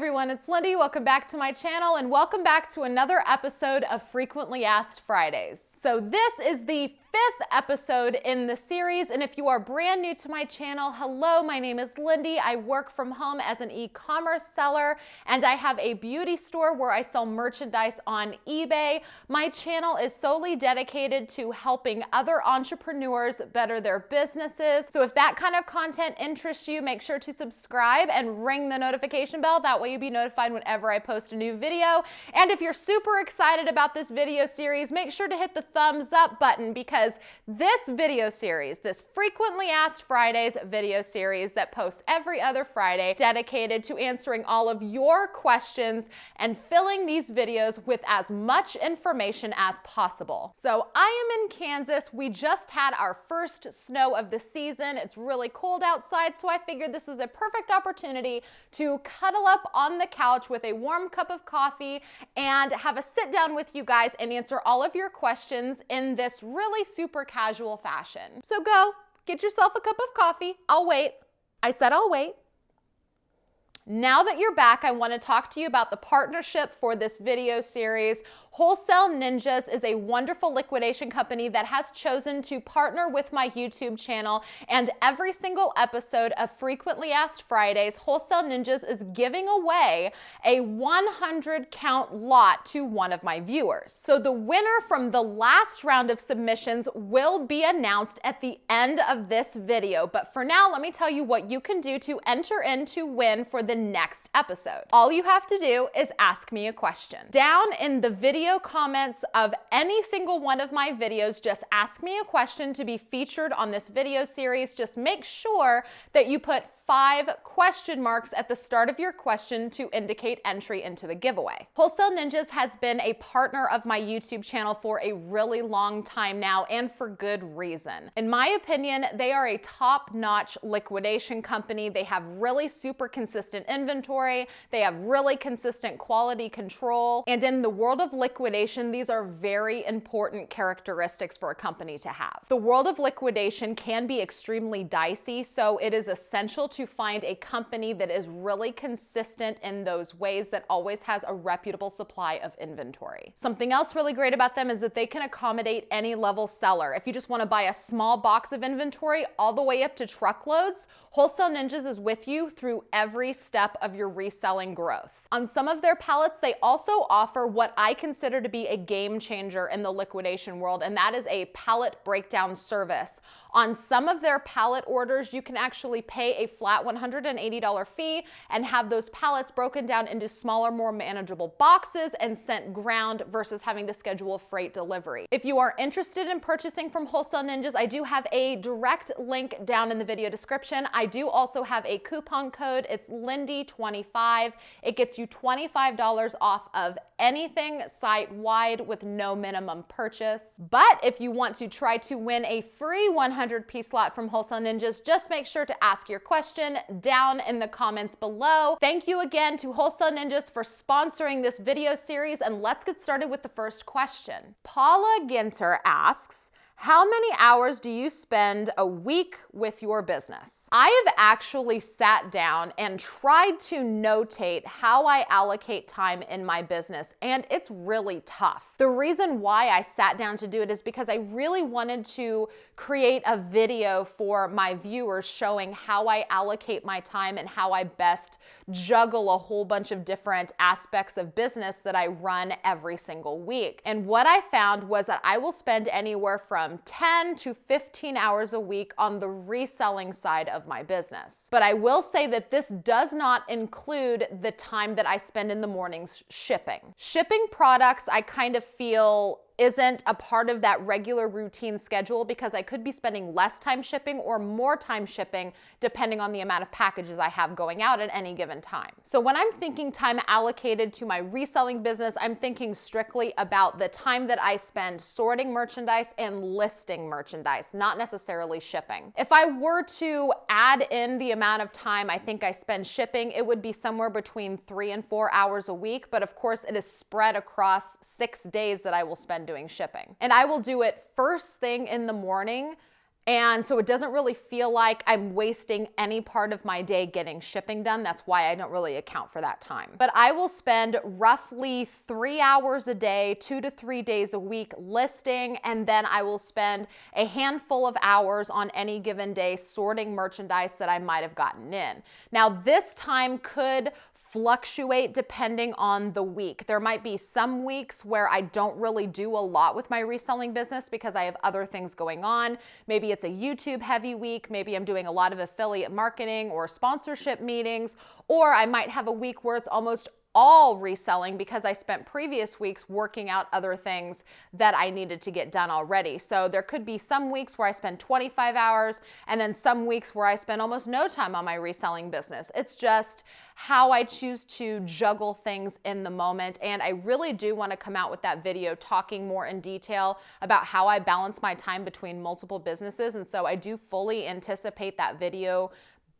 everyone, it's Lindey. Welcome back to my channel and welcome back to another episode of Frequently Asked Fridays. So this is the 5th episode in the series, and if you are brand new to my channel, hello, my name is Lindey. I work from home as an e-commerce seller, and I have a beauty store where I sell merchandise on eBay. My channel is solely dedicated to helping other entrepreneurs better their businesses. So if that kind of content interests you, make sure to subscribe and ring the notification bell. That way you'll be notified whenever I post a new video. And if you're super excited about this video series, make sure to hit the thumbs up button, because this video series, this Frequently Asked Fridays video series that posts every other Friday, dedicated to answering all of your questions and filling these videos with as much information as possible. So I am in Kansas. We just had our first snow of the season. It's really cold outside, so I figured this was a perfect opportunity to cuddle up on the couch with a warm cup of coffee and have a sit down with you guys and answer all of your questions in this really super casual fashion. So go get yourself a cup of coffee. I'll wait. I said I'll wait. Now that you're back, I want to talk to you about the partnership for this video series. Wholesale Ninjas is a wonderful liquidation company that has chosen to partner with my YouTube channel, and every single episode of Frequently Asked Fridays, Wholesale Ninjas is giving away a 100 count lot to one of my viewers. So the winner from the last round of submissions will be announced at the end of this video, but for now, let me tell you what you can do to enter in to win for the next episode. All you have to do is ask me a question. Down in the video comments of any single one of my videos, just ask me a question to be featured on this video series. Just make sure that you put 5 question marks at the start of your question to indicate entry into the giveaway. Wholesale Ninjas has been a partner of my YouTube channel for a really long time now, and for good reason. In my opinion, they are a top-notch liquidation company. They have really super consistent inventory. They have really consistent quality control. And in the world of liquidation, these are very important characteristics for a company to have. The world of liquidation can be extremely dicey, so it is essential to find a company that is really consistent in those ways, that always has a reputable supply of inventory. Something else really great about them is that they can accommodate any level seller. If you just want to buy a small box of inventory all the way up to truckloads, Wholesale Ninjas is with you through every step of your reselling growth. On some of their pallets, they also offer what I consider to be a game changer in the liquidation world, and that is a pallet breakdown service. On some of their pallet orders, you can actually pay a flat $180 fee and have those pallets broken down into smaller, more manageable boxes and sent ground versus having to schedule freight delivery. If you are interested in purchasing from Wholesale Ninjas, I do have a direct link down in the video description. I do also have a coupon code. It's Lindey25. It gets you $25 off of anything site-wide with no minimum purchase. But if you want to try to win a free 100-piece lot from Wholesale Ninjas, just make sure to ask your question down in the comments below. Thank you again to Wholesale Ninjas for sponsoring this video series, and let's get started with the first question. Paula Ginter asks, how many hours do you spend a week with your business? I have actually sat down and tried to notate how I allocate time in my business, and it's really tough. The reason why I sat down to do it is because I really wanted to create a video for my viewers showing how I allocate my time and how I best juggle a whole bunch of different aspects of business that I run every single week. And what I found was that I will spend anywhere from 10 to 15 hours a week on the reselling side of my business. But I will say that this does not include the time that I spend in the mornings shipping. Shipping products, I kind of feel isn't a part of that regular routine schedule, because I could be spending less time shipping or more time shipping depending on the amount of packages I have going out at any given time. So when I'm thinking time allocated to my reselling business, I'm thinking strictly about the time that I spend sorting merchandise and listing merchandise, not necessarily shipping. If I were to add in the amount of time I think I spend shipping, it would be somewhere between 3 and 4 hours a week, but of course it is spread across 6 days that I will spend doing shipping. And I will do it first thing in the morning And so it doesn't really feel like I'm wasting any part of my day getting shipping done. That's why I don't really account for that time. But I will spend roughly 3 hours a day, 2 to 3 days a week listing, and then I will spend a handful of hours on any given day sorting merchandise that I might have gotten in. Now, this time could fluctuate depending on the week. There might be some weeks where I don't really do a lot with my reselling business because I have other things going on. Maybe it's a YouTube heavy week. Maybe I'm doing a lot of affiliate marketing or sponsorship meetings, or I might have a week where it's almost all reselling because I spent previous weeks working out other things that I needed to get done already. So there could be some weeks where I spend 25 hours and then some weeks where I spend almost no time on my reselling business. It's just how I choose to juggle things in the moment. And I really do want to come out with that video talking more in detail about how I balance my time between multiple businesses. And so I do fully anticipate that video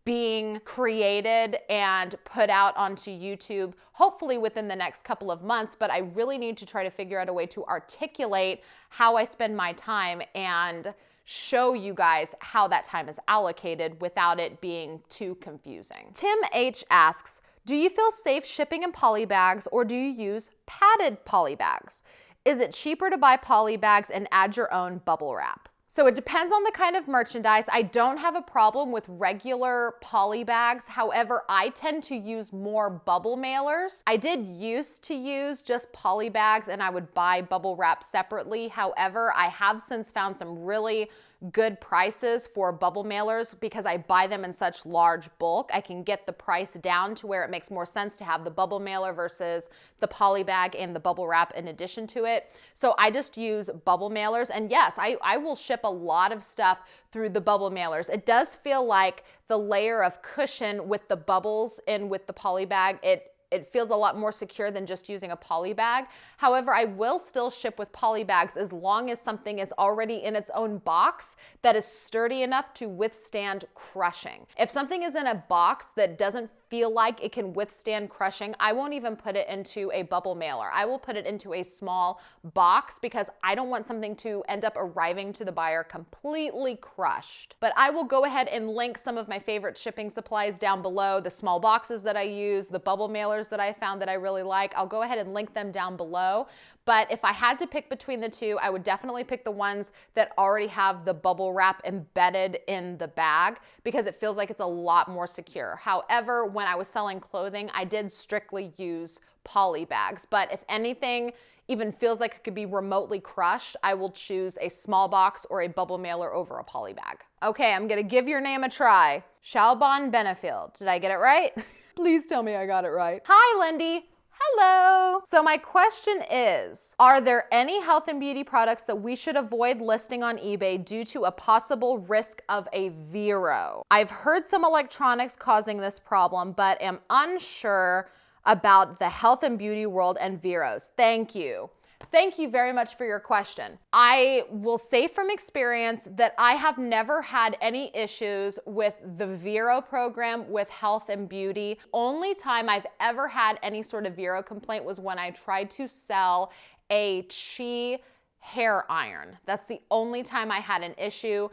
being created and put out onto YouTube, hopefully within the next couple of months, but I really need to try to figure out a way to articulate how I spend my time and show you guys how that time is allocated without it being too confusing. Tim H asks, do you feel safe shipping in poly bags or do you use padded poly bags? Is it cheaper to buy poly bags and add your own bubble wrap? So it depends on the kind of merchandise. I don't have a problem with regular poly bags. However, I tend to use more bubble mailers. I did used to use just poly bags and I would buy bubble wrap separately. However, I have since found some really good prices for bubble mailers because I buy them in such large bulk. I can get the price down to where it makes more sense to have the bubble mailer versus the poly bag and the bubble wrap in addition to it. So I just use bubble mailers. And yes, I will ship a lot of stuff through the bubble mailers. It does feel like the layer of cushion with the bubbles in with the poly bag, it feels a lot more secure than just using a poly bag. However, I will still ship with poly bags as long as something is already in its own box that is sturdy enough to withstand crushing. If something is in a box that doesn't feel like it can withstand crushing, I won't even put it into a bubble mailer. I will put it into a small box because I don't want something to end up arriving to the buyer completely crushed. But I will go ahead and link some of my favorite shipping supplies down below, the small boxes that I use, the bubble mailers that I found that I really like. I'll go ahead and link them down below. But if I had to pick between the two, I would definitely pick the ones that already have the bubble wrap embedded in the bag because it feels like it's a lot more secure. However, when I was selling clothing, I did strictly use poly bags. But if anything even feels like it could be remotely crushed, I will choose a small box or a bubble mailer over a poly bag. Okay, I'm gonna give your name a try. Shalbon Benefield. Did I get it right? Please tell me I got it right. Hi, Lindey. Hello. So my question is, are there any health and beauty products that we should avoid listing on eBay due to a possible risk of a Vero? I've heard some electronics causing this problem, but am unsure about the health and beauty world and Veros. Thank you. Thank you very much for your question. I will say from experience that I have never had any issues with the Vero program with health and beauty. Only time I've ever had any sort of Vero complaint was when I tried to sell a Chi hair iron. That's the only time I had an issue.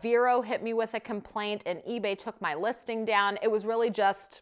Vero hit me with a complaint and eBay took my listing down. It was really just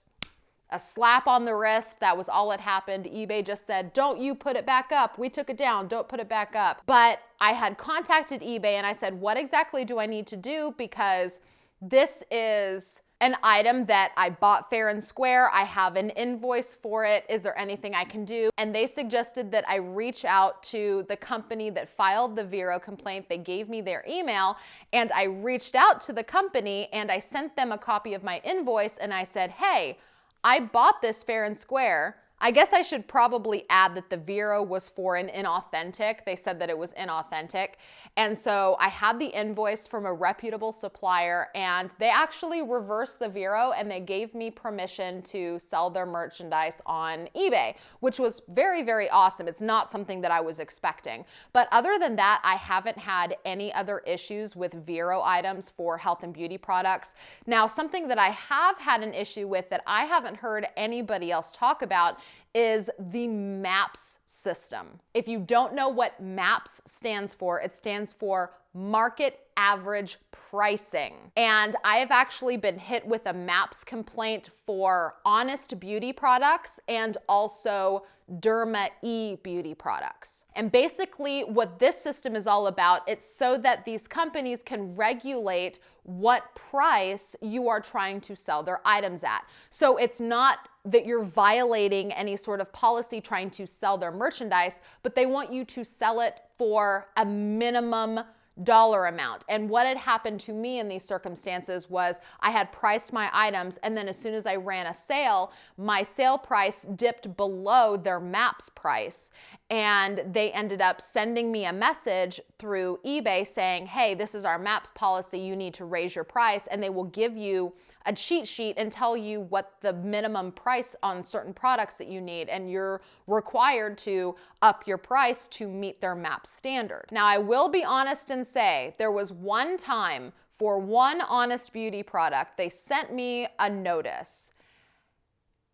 a slap on the wrist. That was all that happened. eBay just said, don't you put it back up. We took it down. Don't put it back up. But I had contacted eBay and I said, what exactly do I need to do? Because this is an item that I bought fair and square. I have an invoice for it. Is there anything I can do? And they suggested that I reach out to the company that filed the Vero complaint. They gave me their email and I reached out to the company and I sent them a copy of my invoice and I said, hey, I bought this fair and square. I guess I should probably add that the Vero was for an inauthentic. They said that it was inauthentic. And so I had the invoice from a reputable supplier and they actually reversed the Vero and they gave me permission to sell their merchandise on eBay, which was very, very awesome. It's not something that I was expecting. But other than that, I haven't had any other issues with Vero items for health and beauty products. Now, something that I have had an issue with that I haven't heard anybody else talk about is the MAPS system. If you don't know what MAPS stands for, it stands for Market Average pricing. And I have actually been hit with a MAPS complaint for Honest Beauty products and also Derma E beauty products. And basically what this system is all about, it's so that these companies can regulate what price you are trying to sell their items at. So it's not that you're violating any sort of policy trying to sell their merchandise, but they want you to sell it for a minimum dollar amount. And what had happened to me in these circumstances was I had priced my items, and then as soon as I ran a sale, my sale price dipped below their MAPS price, and they ended up sending me a message through eBay saying, hey, this is our MAPS policy, you need to raise your price, and they will give you a cheat sheet and tell you what the minimum price on certain products that you need, and you're required to up your price to meet their MAP standard. Now, I will be honest and say there was one time for one Honest Beauty product, they sent me a notice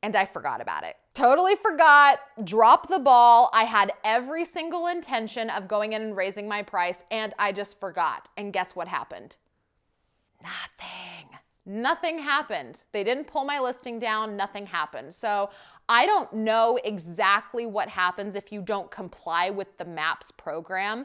and I forgot about it. Totally forgot, dropped the ball. I had every single intention of going in and raising my price, and I just forgot. And guess what happened? Nothing happened. They didn't pull my listing down, nothing happened. So I don't know exactly what happens if you don't comply with the MAPS program,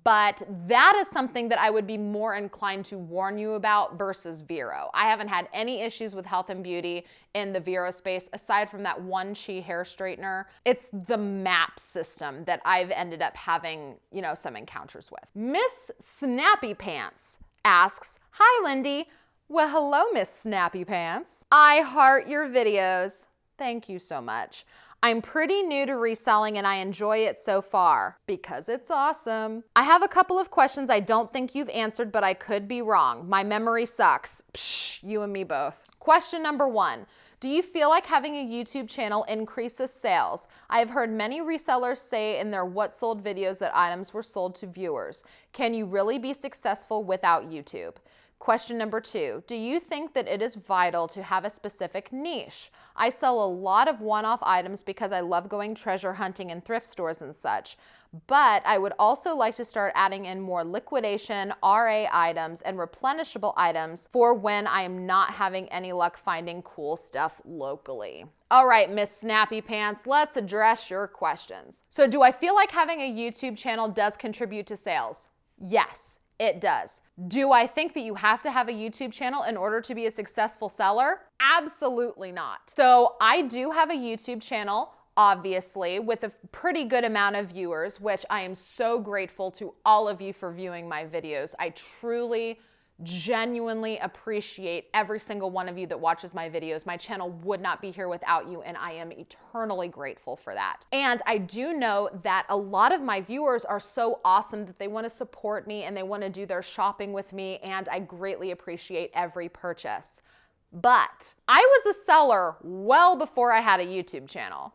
but that is something that I would be more inclined to warn you about versus Vero. I haven't had any issues with health and beauty in the Vero space aside from that one Chi hair straightener. It's the MAPS system that I've ended up having, some encounters with. Miss Snappy Pants asks, hi Lindey. Well, hello, Miss Snappy Pants. I heart your videos. Thank you so much. I'm pretty new to reselling and I enjoy it so far because it's awesome. I have a couple of questions I don't think you've answered, but I could be wrong. My memory sucks. Psh, you and me both. Question number 1. Do you feel like having a YouTube channel increases sales? I have heard many resellers say in their what sold videos that items were sold to viewers. Can you really be successful without YouTube? Question number 2, do you think that it is vital to have a specific niche? I sell a lot of one-off items because I love going treasure hunting in thrift stores and such, but I would also like to start adding in more liquidation, RA items, and replenishable items for when I am not having any luck finding cool stuff locally. All right, Miss Snappy Pants, let's address your questions. So do I feel like having a YouTube channel does contribute to sales? Yes. It does. Do I think that you have to have a YouTube channel in order to be a successful seller? Absolutely not. So I do have a YouTube channel, obviously, with a pretty good amount of viewers, which I am so grateful to all of you for viewing my videos. I truly, genuinely appreciate every single one of you that watches my videos. My channel would not be here without you, and I am eternally grateful for that. And I do know that a lot of my viewers are so awesome that they want to support me and they want to do their shopping with me, and I greatly appreciate every purchase. But I was a seller well before I had a YouTube channel.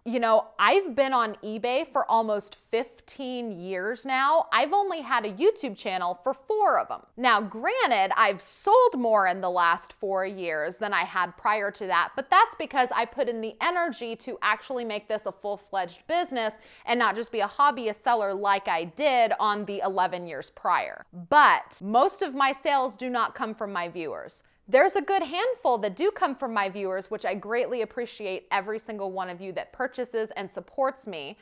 I've been on eBay for almost 15 years now. I've only had a YouTube channel for 4 of them. Now, granted, I've sold more in the last 4 years than I had prior to that, but that's because I put in the energy to actually make this a full-fledged business and not just be a hobbyist seller like I did on the 11 years prior. But most of my sales do not come from my viewers. There's a good handful that do come from my viewers, which I greatly appreciate every single one of you that purchases and supports me,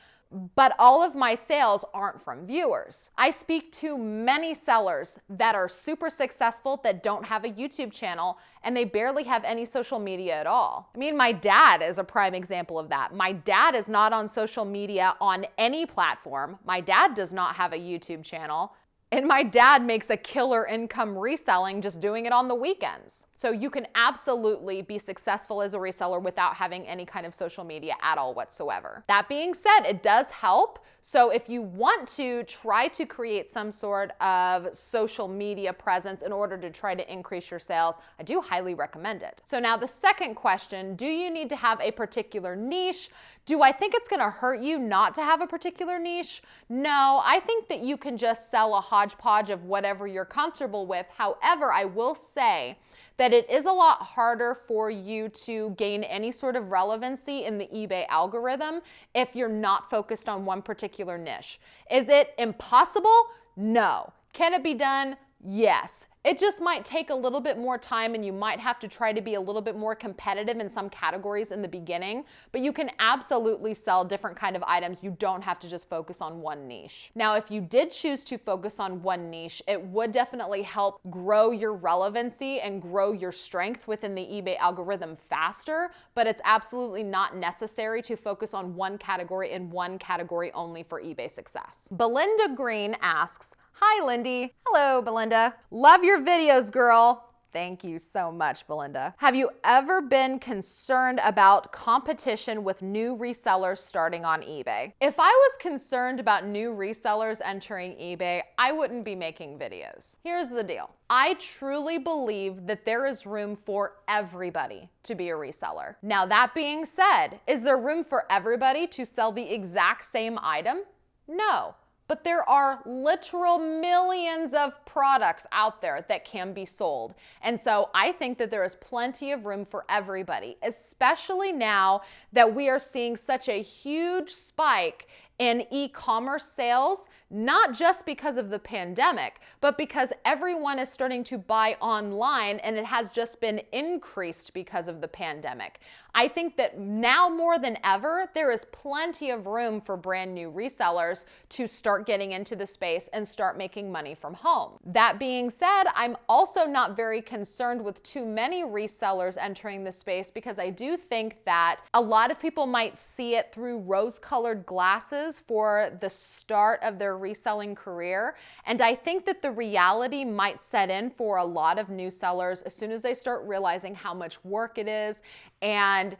but all of my sales aren't from viewers. I speak to many sellers that are super successful that don't have a YouTube channel and they barely have any social media at all. I mean, my dad is a prime example of that. My dad is not on social media on any platform. My dad does not have a YouTube channel. And my dad makes a killer income reselling just doing it on the weekends. So you can absolutely be successful as a reseller without having any kind of social media at all whatsoever. That being said, it does help. So if you want to try to create some sort of social media presence in order to try to increase your sales, I do highly recommend it. So now the second question, do you need to have a particular niche? Do I think it's gonna hurt you not to have a particular niche? No, I think that you can just sell a hodgepodge of whatever you're comfortable with. However, I will say that it is a lot harder for you to gain any sort of relevancy in the eBay algorithm if you're not focused on one particular niche. Is it impossible? No. Can it be done? Yes. It just might take a little bit more time, and you might have to try to be a little bit more competitive in some categories in the beginning, but you can absolutely sell different kind of items. You don't have to just focus on one niche. Now, if you did choose to focus on one niche, it would definitely help grow your relevancy and grow your strength within the eBay algorithm faster, but it's absolutely not necessary to focus on one category and one category only for eBay success. Belinda Green asks, "Hi, Lindey." Hello, Belinda. "Love your videos, girl." Thank you so much, Belinda. "Have you ever been concerned about competition with new resellers starting on eBay?" If I was concerned about new resellers entering eBay, I wouldn't be making videos. Here's the deal. I truly believe that there is room for everybody to be a reseller. Now, that being said, is there room for everybody to sell the exact same item? No. But there are literal millions of products out there that can be sold. And so I think that there is plenty of room for everybody, especially now that we are seeing such a huge spike in e-commerce sales, not just because of the pandemic, but because everyone is starting to buy online, and it has just been increased because of the pandemic. I think that now more than ever, there is plenty of room for brand new resellers to start getting into the space and start making money from home. That being said, I'm also not very concerned with too many resellers entering the space, because I do think that a lot of people might see it through rose-colored glasses for the start of their reselling career. And I think that the reality might set in for a lot of new sellers as soon as they start realizing how much work it is and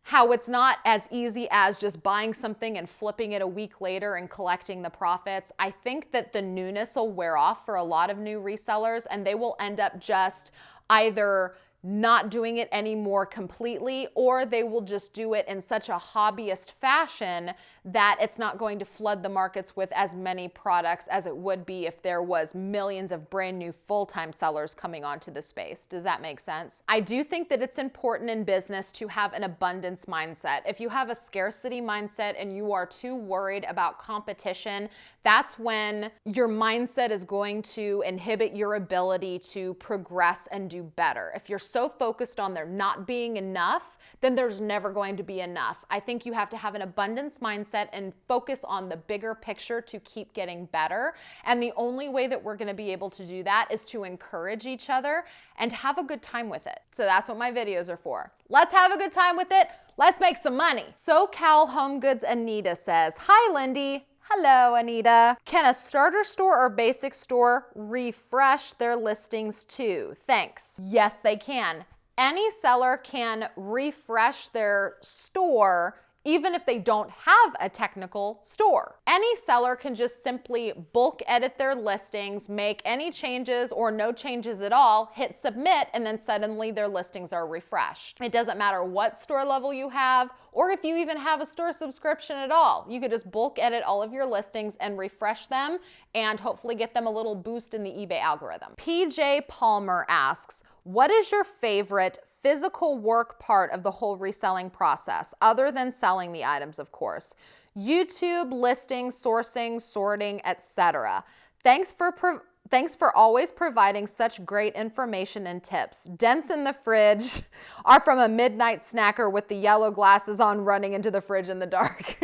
how it's not as easy as just buying something and flipping it a week later and collecting the profits. I think that the newness will wear off for a lot of new resellers, and they will end up just either not doing it anymore completely, or they will just do it in such a hobbyist fashion that it's not going to flood the markets with as many products as it would be if there was millions of brand new full-time sellers coming onto the space. Does that make sense? I do think that it's important in business to have an abundance mindset. If you have a scarcity mindset and you are too worried about competition, that's when your mindset is going to inhibit your ability to progress and do better. If you're so focused on there not being enough, then there's never going to be enough. I think you have to have an abundance mindset and focus on the bigger picture to keep getting better. And the only way that we're going to be able to do that is to encourage each other and have a good time with it. So that's what my videos are for. Let's have a good time with it. Let's make some money. SoCal Home Goods Anita says, "Hi, Lindey." Hello, Anita. "Can a starter store or basic store refresh their listings too? Thanks." Yes, they can. Any seller can refresh their store even if they don't have a technical store. Any seller can just simply bulk edit their listings, make any changes or no changes at all, hit submit, and then suddenly their listings are refreshed. It doesn't matter what store level you have, or if you even have a store subscription at all. You could just bulk edit all of your listings and refresh them and hopefully get them a little boost in the eBay algorithm. PJ Palmer asks, "What is your favorite physical work part of the whole reselling process, other than selling the items, of course? YouTube, listing, sourcing, sorting, etc. Thanks for always providing such great information and tips. Dents in the fridge are from a midnight snacker with the yellow glasses on running into the fridge in the dark."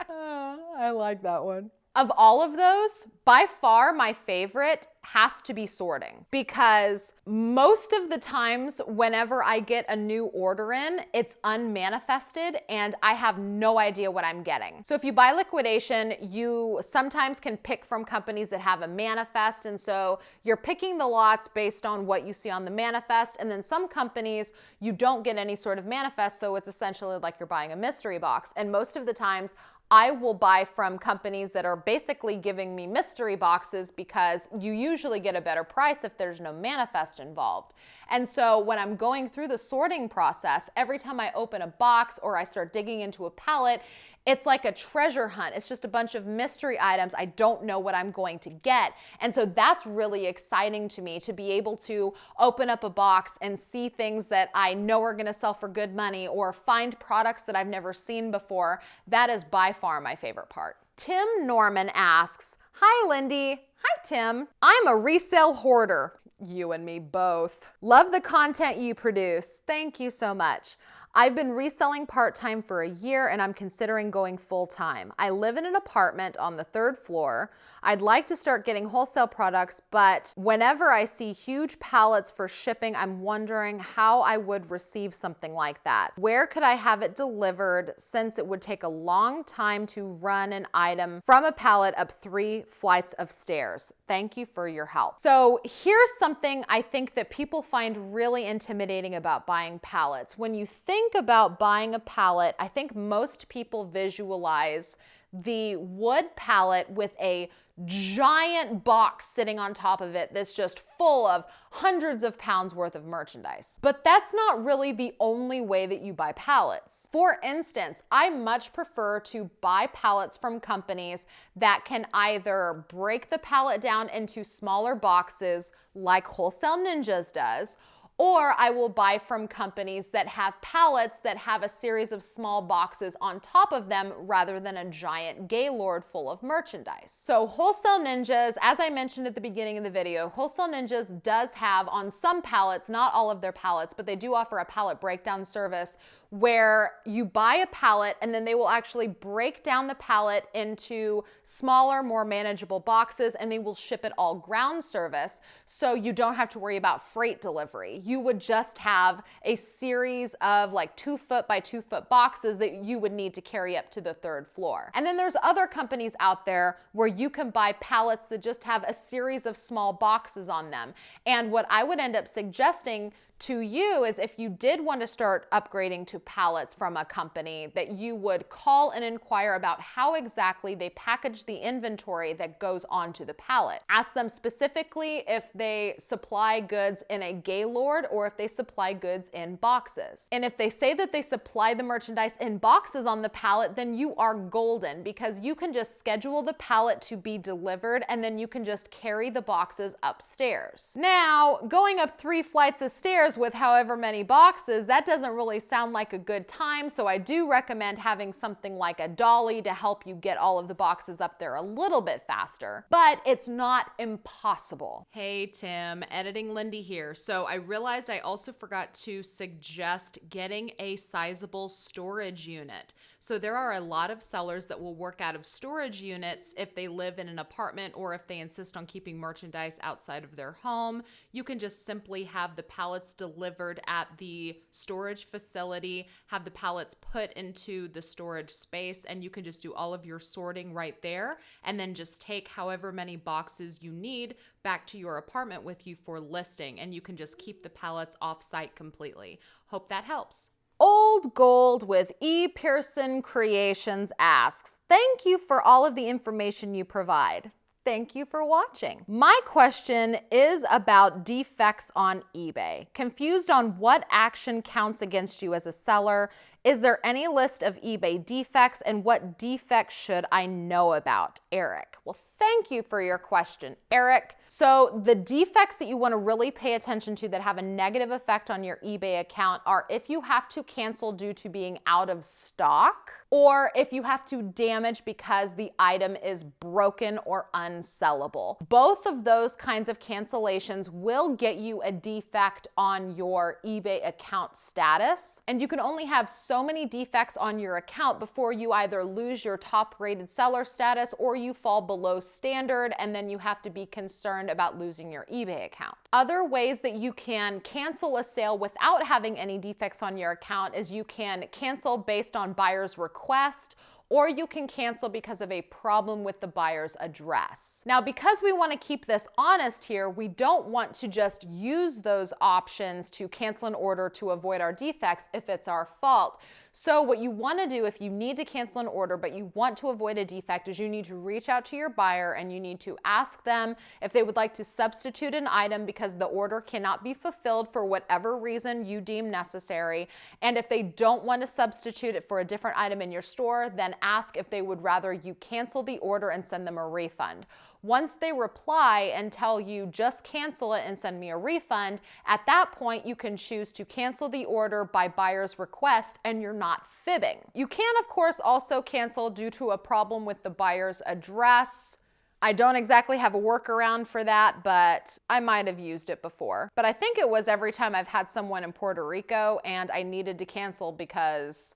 I like that one. Of all of those, by far my favorite has to be sorting, because most of the times whenever I get a new order in, it's unmanifested and I have no idea what I'm getting. So if you buy Liquidation, you sometimes can pick from companies that have a manifest, and so you're picking the lots based on what you see on the manifest, and then some companies you don't get any sort of manifest, so it's essentially like you're buying a mystery box. And most of the times I will buy from companies that are basically giving me mystery boxes, because you usually get a better price if there's no manifest involved. And so when I'm going through the sorting process, every time I open a box or I start digging into a pallet, it's like a treasure hunt. It's just a bunch of mystery items. I don't know what I'm going to get. And so that's really exciting to me, to be able to open up a box and see things that I know are going to sell for good money, or find products that I've never seen before. That is by far my favorite part. Tim Norman asks, "Hi, Lindey." Hi, Tim. I'm a resale hoarder. You and me both. Love the content you produce. Thank you so much. I've been reselling part-time for a year and I'm considering going full-time. I live in an apartment on the 3rd floor. I'd like to start getting wholesale products, but whenever I see huge pallets for shipping, I'm wondering how I would receive something like that. Where could I have it delivered since it would take a long time to run an item from a pallet up 3 flights of stairs? Thank you for your help. So here's something I think that people find really intimidating about buying pallets. When you think about buying a pallet, I think most people visualize the wood pallet with a giant box sitting on top of it that's just full of hundreds of pounds worth of merchandise. But that's not really the only way that you buy pallets. For instance, I much prefer to buy pallets from companies that can either break the pallet down into smaller boxes like Wholesale Ninjas does, or I will buy from companies that have pallets that have a series of small boxes on top of them rather than a giant gaylord full of merchandise. So Wholesale Ninjas, as I mentioned at the beginning of the video, Wholesale Ninjas does have on some pallets, not all of their pallets, but they do offer a pallet breakdown service where you buy a pallet and then they will actually break down the pallet into smaller, more manageable boxes, and they will ship it all ground service, so you don't have to worry about freight delivery. You would just have a series of like 2-foot by 2-foot boxes that you would need to carry up to the 3rd floor. And then there's other companies out there where you can buy pallets that just have a series of small boxes on them. And what I would end up suggesting to you is, if you did want to start upgrading to pallets from a company, that you would call and inquire about how exactly they package the inventory that goes onto the pallet. Ask them specifically if they supply goods in a gaylord or if they supply goods in boxes. And if they say that they supply the merchandise in boxes on the pallet, then you are golden, because you can just schedule the pallet to be delivered and then you can just carry the boxes upstairs. Now, going up 3 flights of stairs with however many boxes, that doesn't really sound like a good time, so I do recommend having something like a dolly to help you get all of the boxes up there a little bit faster, but it's not impossible. Hey Tim, Editing Lindey here. So I realized I also forgot to suggest getting a sizable storage unit. So there are a lot of sellers that will work out of storage units if they live in an apartment or if they insist on keeping merchandise outside of their home. You can just simply have the pallets delivered at the storage facility, have the pallets put into the storage space, and you can just do all of your sorting right there, and then just take however many boxes you need back to your apartment with you for listing, and you can just keep the pallets off-site completely. Hope that helps. Old Gold with E. Pearson Creations asks, thank you for all of the information you provide. Thank you for watching. My question is about defects on eBay. Confused on what action counts against you as a seller. Is there any list of eBay defects, and what defects should I know about? Eric. Well, thank you for your question, Eric. So the defects that you want to really pay attention to that have a negative effect on your eBay account are if you have to cancel due to being out of stock, or if you have to damage because the item is broken or unsellable. Both of those kinds of cancellations will get you a defect on your eBay account status, and you can only have so many defects on your account before you either lose your top rated seller status or you fall below standard, and then you have to be concerned about losing your eBay account. Other ways that you can cancel a sale without having any defects on your account is you can cancel based on buyer's request, or you can cancel because of a problem with the buyer's address. Now, because we want to keep this honest here, we don't want to just use those options to cancel an order to avoid our defects if it's our fault. So what you want to do if you need to cancel an order but you want to avoid a defect is you need to reach out to your buyer and you need to ask them if they would like to substitute an item because the order cannot be fulfilled for whatever reason you deem necessary. And if they don't want to substitute it for a different item in your store, then ask if they would rather you cancel the order and send them a refund. Once they reply and tell you just cancel it and send me a refund, at that point you can choose to cancel the order by buyer's request and you're not fibbing. You can, of course, also cancel due to a problem with the buyer's address. I don't exactly have a workaround for that, but I might have used it before. But I think it was every time I've had someone in Puerto Rico and I needed to cancel because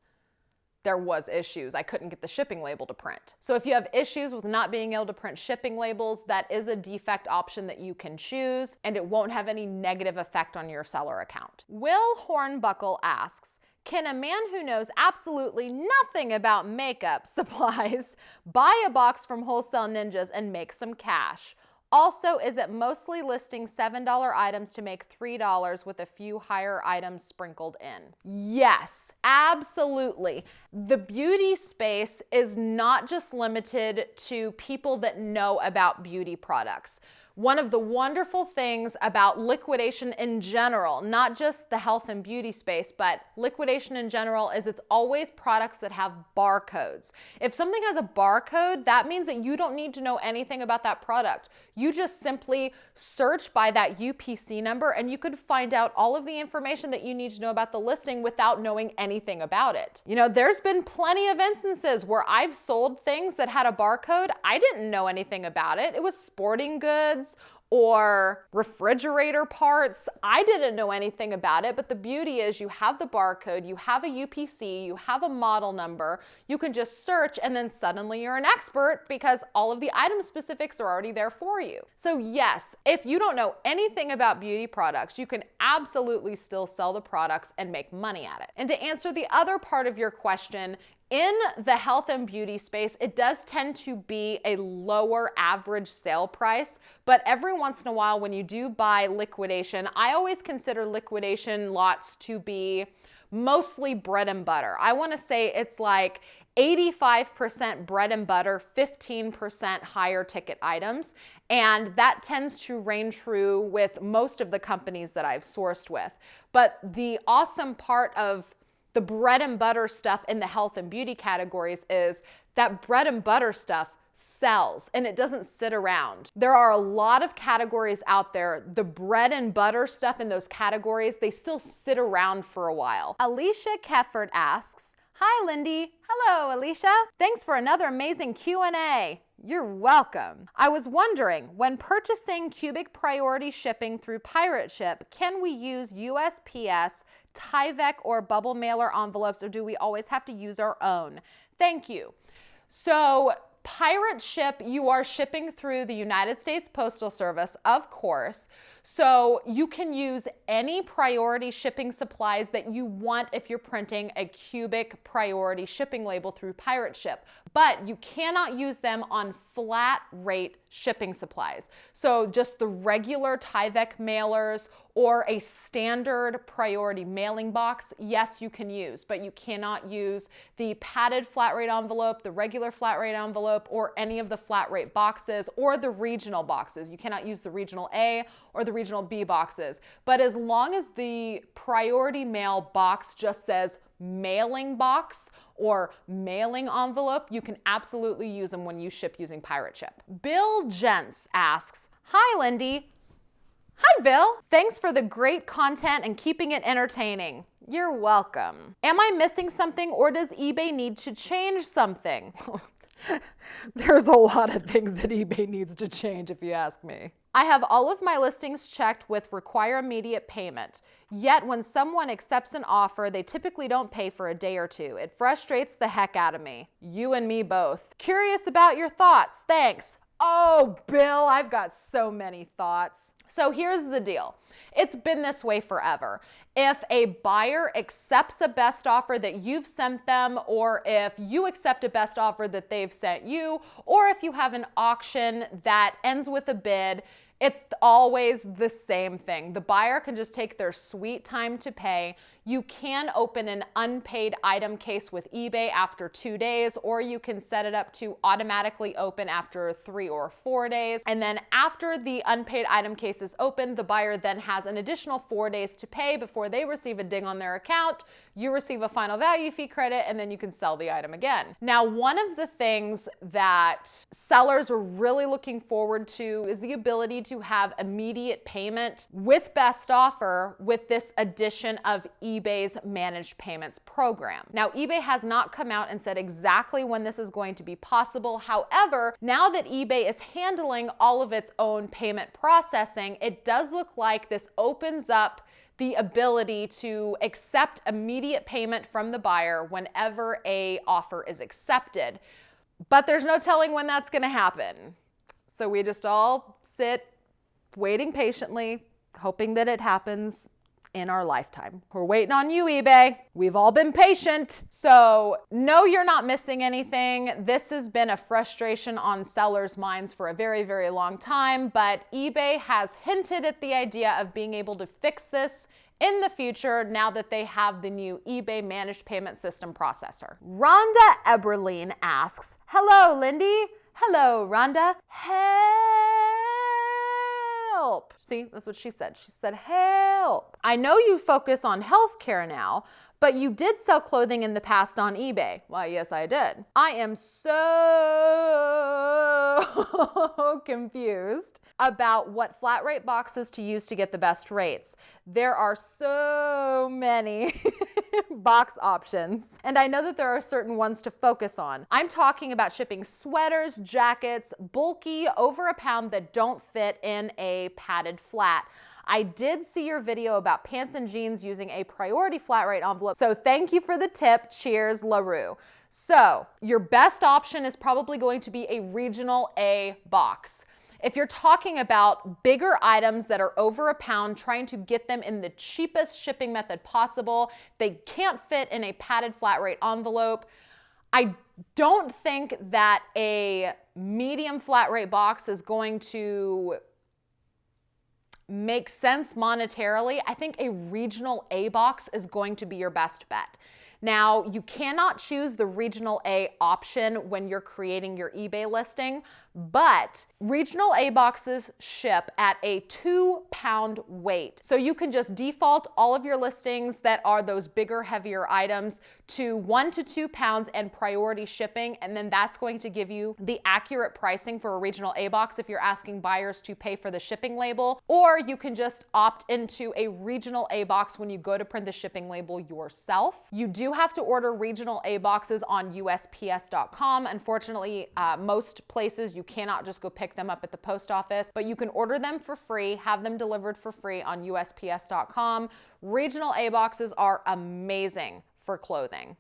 there was issues. I couldn't get the shipping label to print. So if you have issues with not being able to print shipping labels, that is a defect option that you can choose, and it won't have any negative effect on your seller account. Will Hornbuckle asks, can a man who knows absolutely nothing about makeup supplies buy a box from Wholesale Ninjas and make some cash? Also, is it mostly listing $7 items to make $3 with a few higher items sprinkled in? Yes, absolutely. The beauty space is not just limited to people that know about beauty products. One of the wonderful things about liquidation in general, not just the health and beauty space, but liquidation in general, is it's always products that have barcodes. If something has a barcode, that means that you don't need to know anything about that product. You just simply search by that UPC number and you could find out all of the information that you need to know about the listing without knowing anything about it. You know, there's been plenty of instances where I've sold things that had a barcode. I didn't know anything about it. It was sporting goods or refrigerator parts. I didn't know anything about it, but the beauty is you have the barcode, you have a UPC, you have a model number, you can just search and then suddenly you're an expert because all of the item specifics are already there for you. So yes, if you don't know anything about beauty products, you can absolutely still sell the products and make money at it. And to answer the other part of your question, in the health and beauty space, it does tend to be a lower average sale price, but every once in a while when you do buy liquidation, I always consider liquidation lots to be mostly bread and butter. I want to say it's like 85% bread and butter, 15% higher ticket items. And that tends to range true with most of the companies that I've sourced with. But the awesome part of the bread and butter stuff in the health and beauty categories is that bread and butter stuff sells and it doesn't sit around. There are a lot of categories out there. The bread and butter stuff in those categories, they still sit around for a while. Alicia Kefford asks, hi Lindey. Hello Alicia. Thanks for another amazing Q&A. You're welcome. I was wondering, when purchasing cubic priority shipping through pirate ship, can we use USPS Tyvec or bubble mailer envelopes, or do we always have to use our own? Thank you. So pirate ship, you are shipping through the United States Postal Service, of course. So you can use any priority shipping supplies that you want if you're printing a cubic priority shipping label through pirate ship, but you cannot use them on flat rate shipping supplies. So just the regular Tyvec mailers or a standard priority mailing box, yes, you can use, but you cannot use the padded flat rate envelope, the regular flat rate envelope, or any of the flat rate boxes or the regional boxes. You cannot use the regional A or the regional B boxes. But as long as the priority mail box just says mailing box or mailing envelope, you can absolutely use them when you ship using pirate ship. Bill Gents asks, hi Lindey. Hi Bill, thanks for the great content and keeping it entertaining. You're welcome. Am I missing something or does eBay need to change something? There's a lot of things that eBay needs to change if you ask me. I have all of my listings checked with require immediate payment. Yet when someone accepts an offer, they typically don't pay for a day or two. It frustrates the heck out of me. You and me both. Curious about your thoughts. Thanks. Oh, Bill, I've got so many thoughts. So here's the deal. It's been this way forever. If a buyer accepts a best offer that you've sent them, or if you accept a best offer that they've sent you, or if you have an auction that ends with a bid, it's always the same thing. The buyer can just take their sweet time to pay. You can open an unpaid item case with eBay after 2 days, or you can set it up to automatically open after 3 or 4 days. And then after the unpaid item case is open, the buyer then has an additional 4 days to pay before they receive a ding on their account. You receive a final value fee credit, and then you can sell the item again. Now, one of the things that sellers are really looking forward to is the ability to to have immediate payment with best offer with this addition of eBay's managed payments program. Now, eBay has not come out and said exactly when this is going to be possible. However, now that eBay is handling all of its own payment processing, it does look like this opens up the ability to accept immediate payment from the buyer whenever a offer is accepted. But there's no telling when that's going to happen. So we just all sit waiting patiently, hoping that it happens in our lifetime. We're waiting on you, eBay. We've all been patient. So no, you're not missing anything. This has been a frustration on sellers' minds for a very, very long time, but eBay has hinted at the idea of being able to fix this in the future now that they have the new eBay managed payment system processor. Rhonda Eberline asks, hello, Lindey. Hello, Rhonda. Help. See, that's what she said. She said, help. I know you focus on healthcare now, but you did sell clothing in the past on eBay. Why, yes, I did. I am so confused about what flat rate boxes to use to get the best rates. There are so many box options, and I know that there are certain ones to focus on. I'm talking about shipping sweaters, jackets, bulky, over a pound that don't fit in a padded flat. I did see your video about pants and jeans using a priority flat rate envelope, so thank you for the tip. Cheers, LaRue. So your best option is probably going to be a regional A box. If you're talking about bigger items that are over a pound, trying to get them in the cheapest shipping method possible, they can't fit in a padded flat rate envelope. I don't think that a medium flat rate box is going to make sense monetarily. I think a regional A box is going to be your best bet. Now, you cannot choose the regional A option when you're creating your eBay listing, but regional A boxes ship at a 2-pound weight. So you can just default all of your listings that are those bigger, heavier items to 1 to 2 pounds and priority shipping, and then that's going to give you the accurate pricing for a regional A box if you're asking buyers to pay for the shipping label, or you can just opt into a regional A box when you go to print the shipping label yourself. You do have to order regional A boxes on USPS.com. Unfortunately, most places you cannot just go pick them up at the post office, but you can order them for free, have them delivered for free on USPS.com. Regional A boxes are amazing for clothing.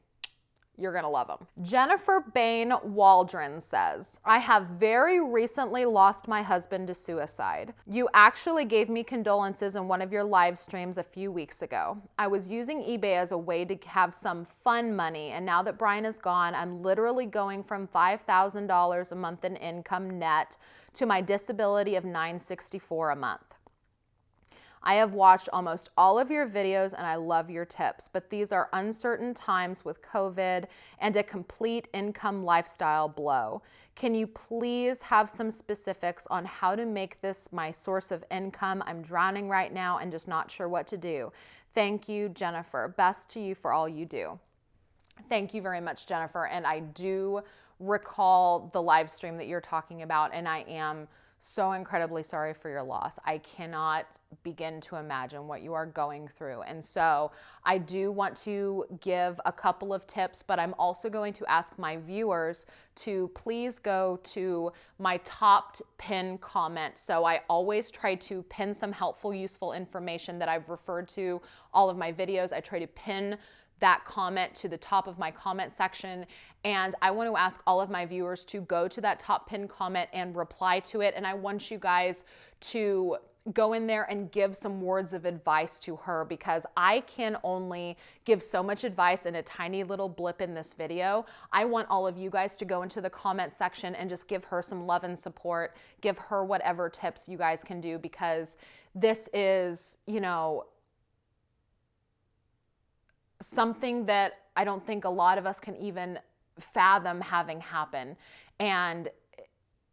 You're gonna love them. Jennifer Bain Waldron says, I have very recently lost my husband to suicide. You actually gave me condolences in one of your live streams a few weeks ago. I was using eBay as a way to have some fun money, and now that Brian is gone, I'm literally going from $5,000 a month in income net to my disability of $964 a month. I have watched almost all of your videos and I love your tips, but these are uncertain times with COVID and a complete income lifestyle blow. Can you please have some specifics on how to make this my source of income? I'm drowning right now and just not sure what to do. Thank you, Jennifer. Best to you for all you do. Thank you very much, Jennifer. And I do recall the live stream that you're talking about, and I am so incredibly sorry for your loss. I cannot begin to imagine what you are going through. And so I do want to give a couple of tips, but I'm also going to ask my viewers to please go to my top pin comment. So I always try to pin some helpful, useful information that I've referred to all of my videos. I try to pin that comment to the top of my comment section. And I want to ask all of my viewers to go to that top pinned comment and reply to it. And I want you guys to go in there and give some words of advice to her, because I can only give so much advice in a tiny little blip in this video. I want all of you guys to go into the comment section and just give her some love and support, give her whatever tips you guys can do, because this is, you know, something that I don't think a lot of us can even fathom having happen. And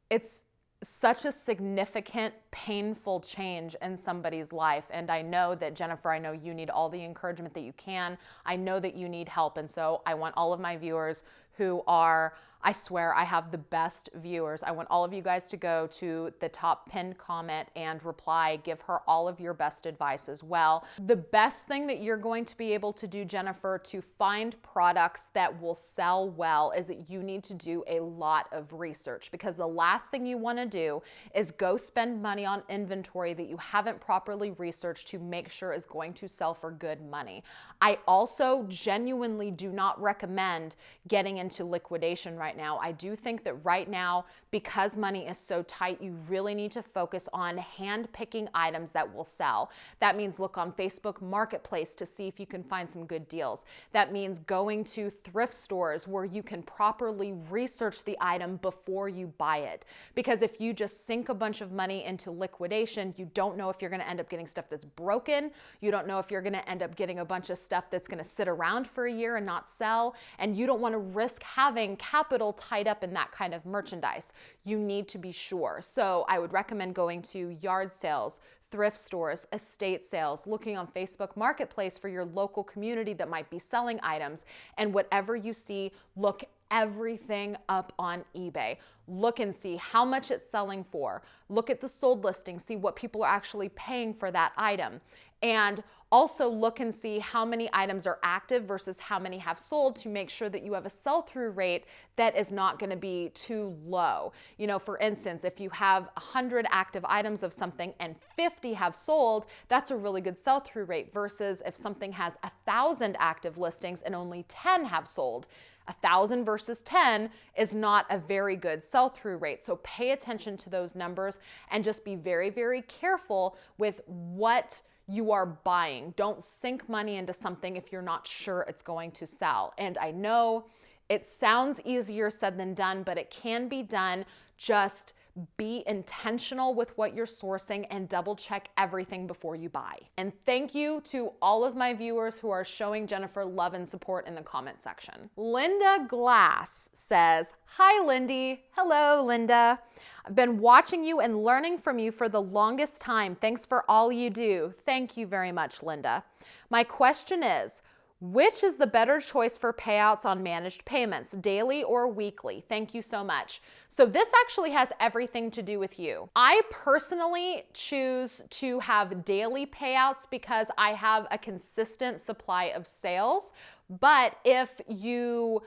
it's such a significant painful change in somebody's life. And I know that, Jennifer, I know you need all the encouragement that you can. I know that you need help. And so I want all of my viewers who are, I swear I have the best viewers. I want all of you guys to go to the top pinned comment and reply. Give her all of your best advice as well. The best thing that you're going to be able to do, Jennifer, to find products that will sell well is that you need to do a lot of research, because the last thing you want to do is go spend money on inventory that you haven't properly researched to make sure is going to sell for good money. I also genuinely do not recommend getting into liquidation right now. I do think that right now, because money is so tight, you really need to focus on hand picking items that will sell. That means look on Facebook Marketplace to see if you can find some good deals. That means going to thrift stores where you can properly research the item before you buy it. Because if you just sink a bunch of money into liquidation, you don't know if you're going to end up getting stuff that's broken. You don't know if you're going to end up getting a bunch of stuff that's going to sit around for a year and not sell. And you don't want to risk having capital tied up in that kind of merchandise. You need to be sure. So I would recommend going to yard sales, thrift stores, estate sales, looking on Facebook Marketplace for your local community that might be selling items. And whatever you see, look everything up on eBay. Look and see how much it's selling for. Look at the sold listing, see what people are actually paying for that item. And also look and see how many items are active versus how many have sold to make sure that you have a sell-through rate that is not going to be too low. You know, for instance, if you have 100 active items of something and 50 have sold, that's a really good sell-through rate, versus if something has 1,000 active listings and only 10 have sold. 1,000 versus 10 is not a very good sell-through rate. So pay attention to those numbers and just be very, very careful with what you are buying. Don't sink money into something if you're not sure it's going to sell. And I know it sounds easier said than done, but it can be done. Just be intentional with what you're sourcing and double check everything before you buy. And thank you to all of my viewers who are showing Jennifer love and support in the comment section. Linda Glass says, "Hi, Lindey." Hello, Linda. "I've been watching you and learning from you for the longest time. Thanks for all you do." Thank you very much, Linda. "My question is, which is the better choice for payouts on managed payments, daily or weekly? Thank you so much." So this actually has everything to do with you. I personally choose to have daily payouts because I have a consistent supply of sales. But if you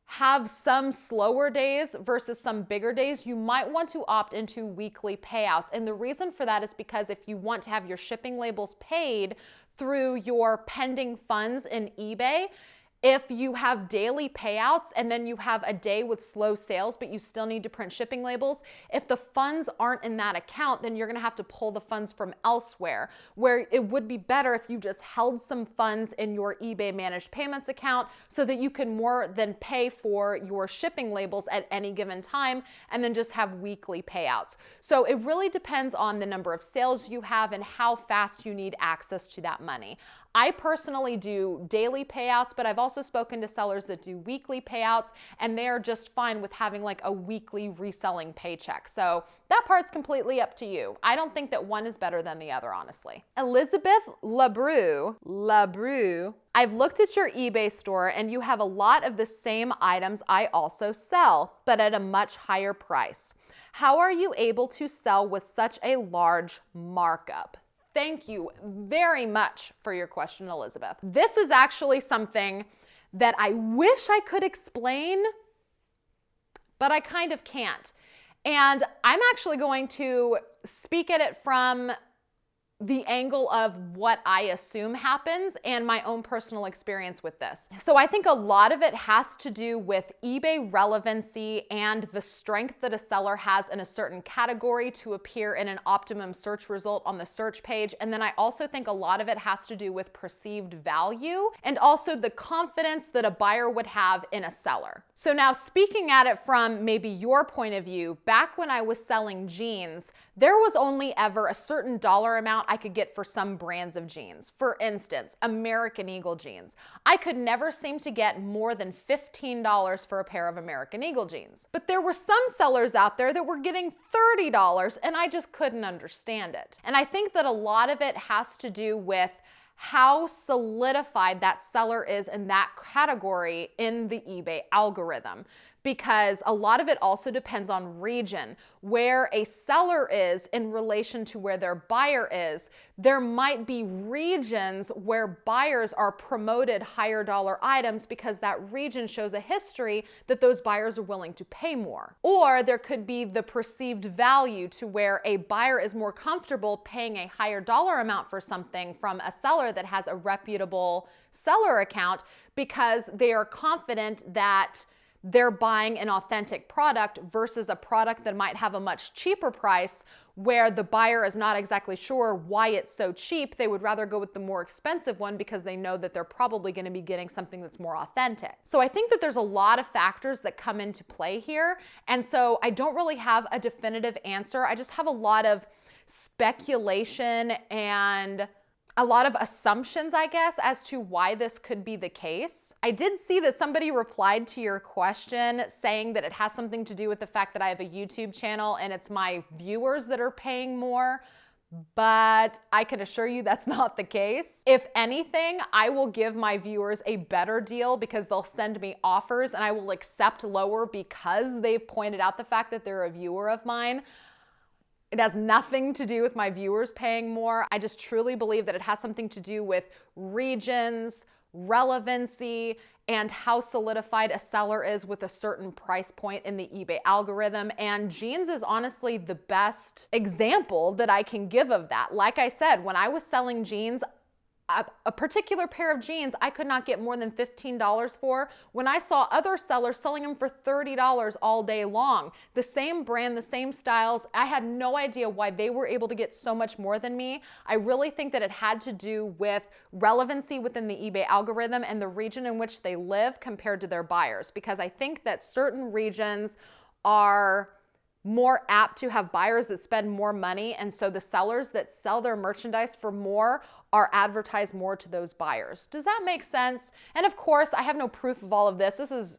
have some slower days versus some bigger days, you might want to opt into weekly payouts. And the reason for that is because if you want to have your shipping labels paid through your pending funds in eBay, if you have daily payouts and then you have a day with slow sales, but you still need to print shipping labels, if the funds aren't in that account, then you're gonna have to pull the funds from elsewhere, where it would be better if you just held some funds in your eBay managed payments account so that you can more than pay for your shipping labels at any given time, and then just have weekly payouts. So it really depends on the number of sales you have and how fast you need access to that money. I personally do daily payouts, but I've also spoken to sellers that do weekly payouts, and they are just fine with having like a weekly reselling paycheck. So that part's completely up to you. I don't think that one is better than the other, honestly. Elizabeth LaBrue, "I've looked at your eBay store and you have a lot of the same items I also sell, but at a much higher price. How are you able to sell with such a large markup?" Thank you very much for your question, Elizabeth. This is actually something that I wish I could explain, but I kind of can't. And I'm actually going to speak at it from the angle of what I assume happens and my own personal experience with this. So I think a lot of it has to do with eBay relevancy and the strength that a seller has in a certain category to appear in an optimum search result on the search page. And then I also think a lot of it has to do with perceived value and also the confidence that a buyer would have in a seller. So now, speaking at it from maybe your point of view, back when I was selling jeans, there was only ever a certain dollar amount I could get for some brands of jeans. For instance, American Eagle jeans. I could never seem to get more than $15 for a pair of American Eagle jeans. But there were some sellers out there that were getting $30 and I just couldn't understand it. And I think that a lot of it has to do with how solidified that seller is in that category in the eBay algorithm. Because a lot of it also depends on region, where a seller is in relation to where their buyer is. There might be regions where buyers are promoted higher dollar items because that region shows a history that those buyers are willing to pay more. Or there could be the perceived value to where a buyer is more comfortable paying a higher dollar amount for something from a seller that has a reputable seller account because they are confident that they're buying an authentic product versus a product that might have a much cheaper price where the buyer is not exactly sure why it's so cheap. They would rather go with the more expensive one because they know that they're probably going to be getting something that's more authentic. So I think that there's a lot of factors that come into play here. And so I don't really have a definitive answer. I just have a lot of speculation and a lot of assumptions, I guess, as to why this could be the case. I did see that somebody replied to your question saying that it has something to do with the fact that I have a YouTube channel and it's my viewers that are paying more, but I can assure you that's not the case. If anything, I will give my viewers a better deal because they'll send me offers and I will accept lower because they've pointed out the fact that they're a viewer of mine. It has nothing to do with my viewers paying more. I just truly believe that it has something to do with regions, relevancy, and how solidified a seller is with a certain price point in the eBay algorithm. And jeans is honestly the best example that I can give of that. Like I said, when I was selling jeans, a particular pair of jeans I could not get more than $15 for when I saw other sellers selling them for $30 all day long. The same brand, the same styles. I had no idea why they were able to get so much more than me. I really think that it had to do with relevancy within the eBay algorithm and the region in which they live compared to their buyers, because I think that certain regions are more apt to have buyers that spend more money, and so the sellers that sell their merchandise for more are advertised more to those buyers. Does that make sense? And of course, I have no proof of all of this. This is,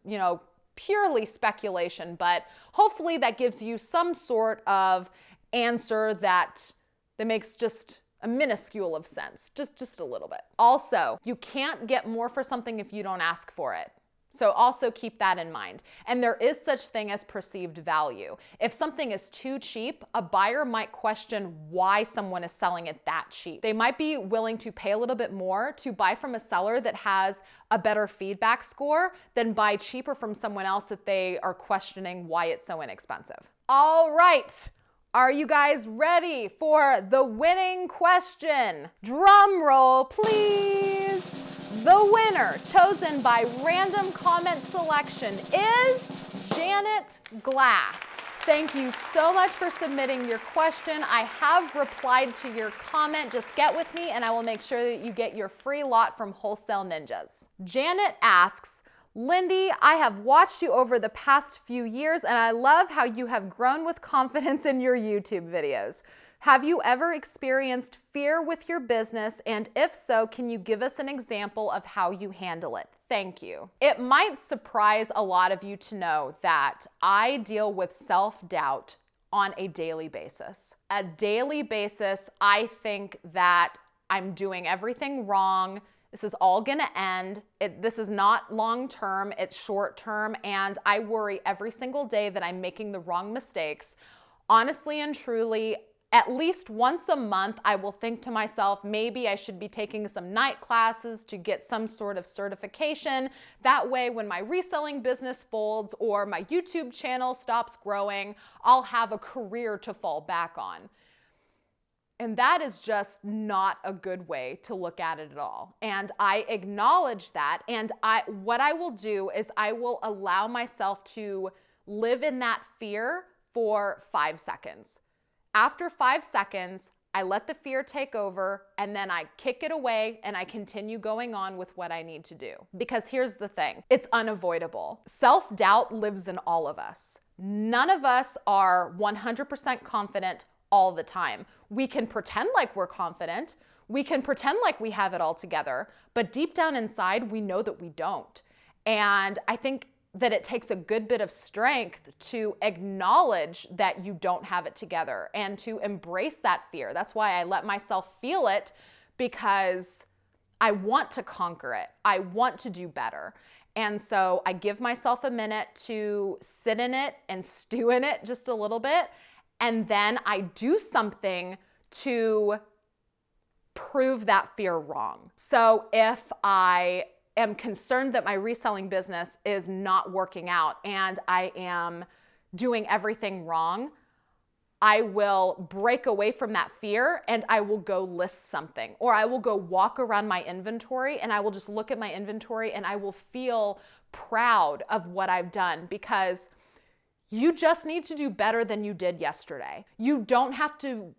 purely speculation, but hopefully that gives you some sort of answer that makes just a minuscule of sense, just a little bit. Also, you can't get more for something if you don't ask for it. So also keep that in mind. And there is such thing as perceived value. If something is too cheap, a buyer might question why someone is selling it that cheap. They might be willing to pay a little bit more to buy from a seller that has a better feedback score than buy cheaper from someone else that they are questioning why it's so inexpensive. All right. Are you guys ready for the winning question? Drum roll, please. The winner, chosen by random comment selection, is Janet Glass. Thank you so much for submitting your question. I have replied to your comment. Just get with me and I will make sure that you get your free lot from Wholesale Ninjas. Janet asks, Lindey, I have watched you over the past few years and I love how you have grown with confidence in your YouTube videos. Have you ever experienced fear with your business? And if so, can you give us an example of how you handle it? Thank you. It might surprise a lot of you to know that I deal with self-doubt on a daily basis. A daily basis, I think that I'm doing everything wrong. This is all gonna end. This is not long-term, it's short-term, and I worry every single day that I'm making the wrong mistakes. Honestly and truly, at least once a month, I will think to myself, maybe I should be taking some night classes to get some sort of certification. That way, when my reselling business folds or my YouTube channel stops growing, I'll have a career to fall back on. And that is just not a good way to look at it at all. And I acknowledge that. And what I will do is I will allow myself to live in that fear for 5 seconds. After 5 seconds, I let the fear take over and then I kick it away and I continue going on with what I need to do. Because here's the thing, it's unavoidable. Self-doubt lives in all of us. None of us are 100% confident all the time. We can pretend like we're confident. We can pretend like we have it all together, but deep down inside, we know that we don't. And I think that it takes a good bit of strength to acknowledge that you don't have it together and to embrace that fear. That's why I let myself feel it, because I want to conquer it. I want to do better. And so I give myself a minute to sit in it and stew in it just a little bit. And then I do something to prove that fear wrong. So if I am concerned that my reselling business is not working out and I am doing everything wrong, I will break away from that fear and I will go list something, or I will go walk around my inventory and I will just look at my inventory and I will feel proud of what I've done, because you just need to do better than you did yesterday. You don't have to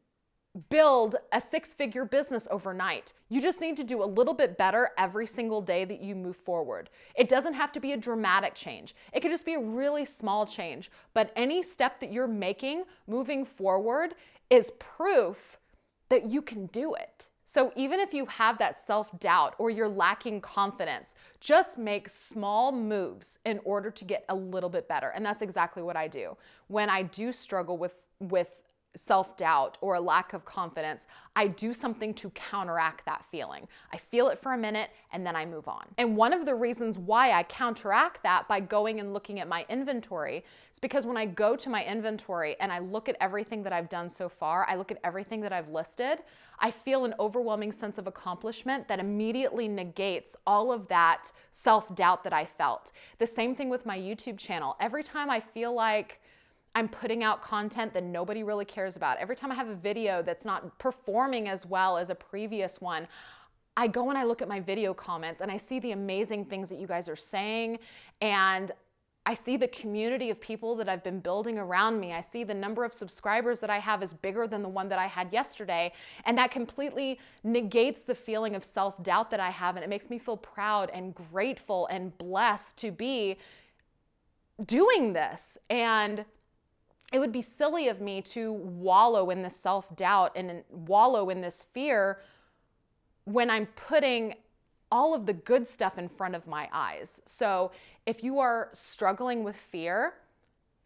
build a 6-figure business overnight. You just need to do a little bit better every single day that you move forward. It doesn't have to be a dramatic change. It could just be a really small change, but any step that you're making moving forward is proof that you can do it. So even if you have that self-doubt or you're lacking confidence, just make small moves in order to get a little bit better. And that's exactly what I do. When I do struggle with self-doubt or a lack of confidence, I do something to counteract that feeling. I feel it for a minute and then I move on. And one of the reasons why I counteract that by going and looking at my inventory is because when I go to my inventory and I look at everything that I've done so far, I look at everything that I've listed, I feel an overwhelming sense of accomplishment that immediately negates all of that self-doubt that I felt. The same thing with my YouTube channel. Every time I feel like I'm putting out content that nobody really cares about, every time I have a video that's not performing as well as a previous one, I go and I look at my video comments and I see the amazing things that you guys are saying, and I see the community of people that I've been building around me. I see the number of subscribers that I have is bigger than the one that I had yesterday, and that completely negates the feeling of self-doubt that I have, and it makes me feel proud and grateful and blessed to be doing this. And it would be silly of me to wallow in this self-doubt and wallow in this fear when I'm putting all of the good stuff in front of my eyes. So if you are struggling with fear,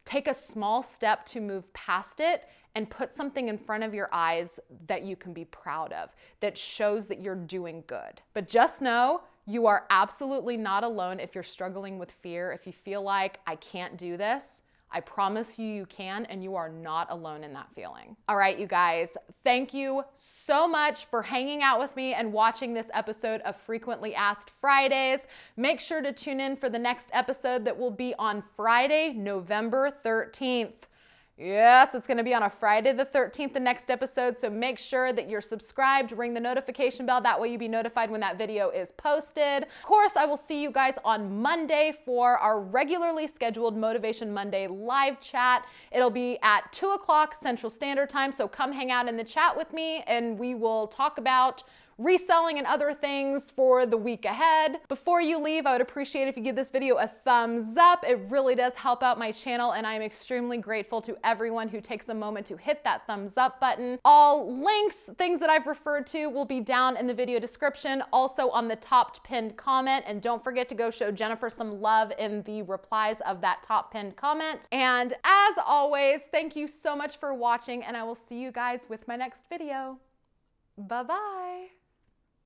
take a small step to move past it and put something in front of your eyes that you can be proud of, that shows that you're doing good. But just know you are absolutely not alone if you're struggling with fear. If you feel like, I can't do this, I promise you can, and you are not alone in that feeling. All right, you guys, thank you so much for hanging out with me and watching this episode of Frequently Asked Fridays. Make sure to tune in for the next episode that will be on Friday, November 13th. Yes, it's gonna be on a Friday the 13th, the next episode, so make sure that you're subscribed, ring the notification bell, that way you'll be notified when that video is posted. Of course, I will see you guys on Monday for our regularly scheduled Motivation Monday live chat. It'll be at 2 o'clock Central Standard Time, so come hang out in the chat with me and we will talk about reselling and other things for the week ahead. Before you leave, I would appreciate if you give this video a thumbs up. It really does help out my channel, and I am extremely grateful to everyone who takes a moment to hit that thumbs up button. All links, things that I've referred to, will be down in the video description, also on the top pinned comment, and don't forget to go show Jennifer some love in the replies of that top pinned comment. And as always, thank you so much for watching, and I will see you guys with my next video. Bye-bye.